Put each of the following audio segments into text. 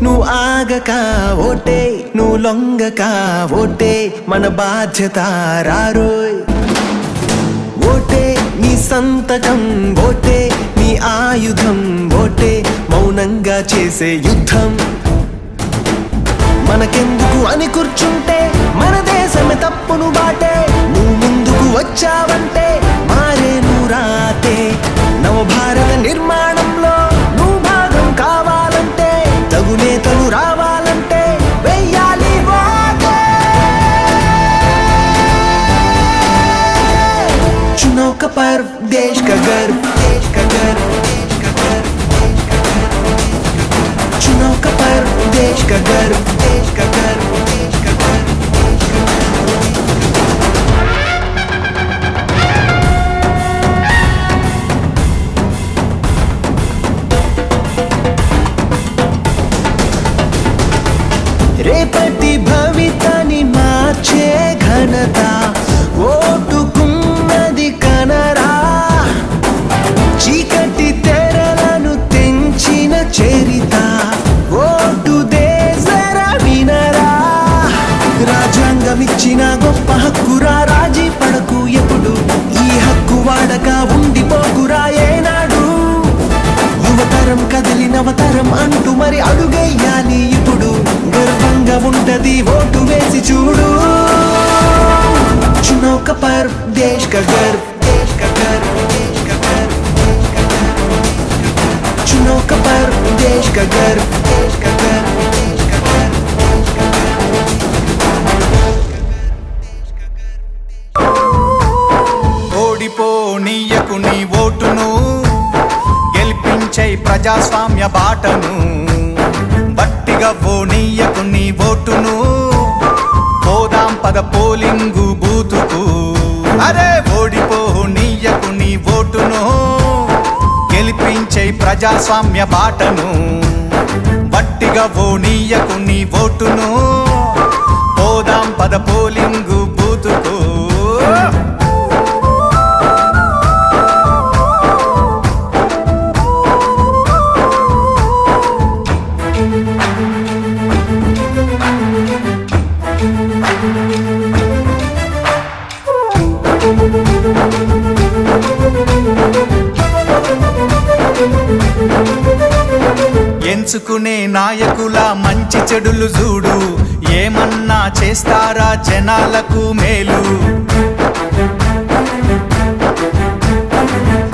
నువ్వు ఆగక ఓటే, నువ్వు లొంగక ఓటే, మన బాధ్యత రారోయ్. ఓటే నీ సంతకం, ఓటే నీ ఆయుధం, ఓటే మౌనంగా చేసే యుద్ధం. మనకెందుకు అని కూర్చుంటే మన దేశమే తప్పును బాటే, నువ్వు ముందుకు వచ్చావంటే మారే నువ్వు రాతే. నవభారత నిర్మాణంలో నువ్వు భాగం కావాలంటే, తగు నేతలు రావాలంటే వెయ్యాలి ఓటే. चुनाव का पर्व देश का गर्व, देश का गर्व, देश का गर्व, देश का गर्व. चुनाव का पर्व देश का गर्व, देश का गर्व, देश का गर्व, देश का गर्व. రేపటి భవితని మార్చే ఘనత ఓటుకున్నది కనరా. చీకటి తెరలను తెంచిన చరిత ఓటు దేశర వినరా. రాజ్యాంగమిచ్చిన గొప్ప హక్కురా, రాజీ పడకు ఎప్పుడు, ఈ హక్కు వాడక ఉండిపోకురా ఏనాడు. యువతరం కదిలి నవతరం అంటూ మరి అడుగేయాలి ఇప్పుడు, గర్వంగా ఉంటది ఓటు వేసి చూడు. चुनाव का पर्व देश का गर्व, देश का गर्व, देश का गर्व, देश का गर्व. चुनाव का पर्व देश का गर्व, देश का गर्व, देश का गर्व, देश का गर्व. ఓడిపోనీయకు నీ ఓటును, గెలిపించే ప్రజాస్వామ్య బాటను. బట్టిగా ఓనీయకు నీ ఓటును, పోదాం పద పోలింగు బూతుకు. అరే ఓడిపోనీయకు నీ ఓటును, గెలిపించే ప్రజాస్వామ్య బాటను. బట్టిగా ఓనీయకు నీ ఓటును, పోదాం పద పోలింగు బూతుకు. ఎంచుకునే నాయకుల మంచి చెడులు చూడు, ఏమన్నా చేస్తారా జనాలకు మేలు.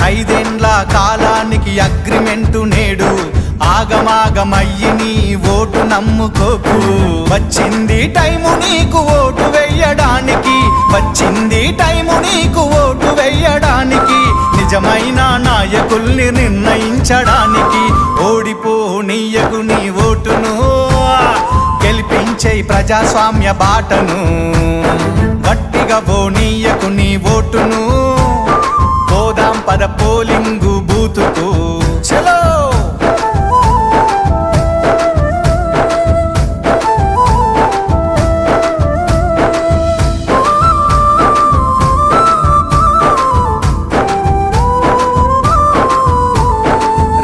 5 ఏళ్ల కాలానికి అగ్రిమెంటు నేడు, ఆగమాగమయ్యి నీ ఓటు నమ్ముకోకు. వచ్చింది టైము నీకు ఓటు వెయ్యడానికి, వచ్చింది టైము నీకు ఓటు వెయ్యడానికి, నిజమైన నాయకుల్ని నిర్ణయించడానికి. ఓడిపోనీయకు నీ ఓటును, గెలిపించే ప్రజాస్వామ్య బాటను. గట్టిగా పోనీయకు నీ ఓటును, పోదాం పద పోలింగు బూతుకు. చలో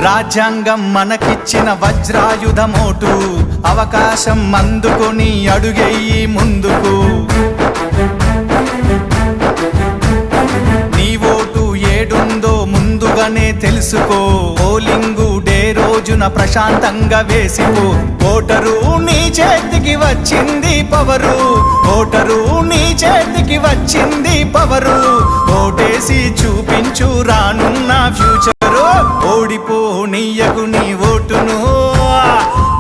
రాజ్యాంగం మనకిచ్చిన వజ్రాయుధమోటు, అవకాశం అందుకొని అడుగెయ్యి ముందుకు. నీ ఓటు ఏడుందో ముందుగానే తెలుసుకో, పోలింగు డే రోజున ప్రశాంతంగా వేసిపో. ఓటరు నీ చేతికి వచ్చింది పవరు, ఓటరు నీ చేతికి వచ్చింది పవరు. ఓటేసి చూపించు రానున్న ఫ్యూచరు. ఓడిపోనీయకు నీ ఓటును,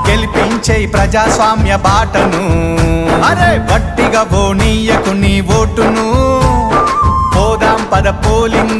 గెలిపించే ప్రజాస్వామ్య బాటను. అరే గట్టిగా పోనీయకు నీ ఓటును, పోదాం పద పోలింగ్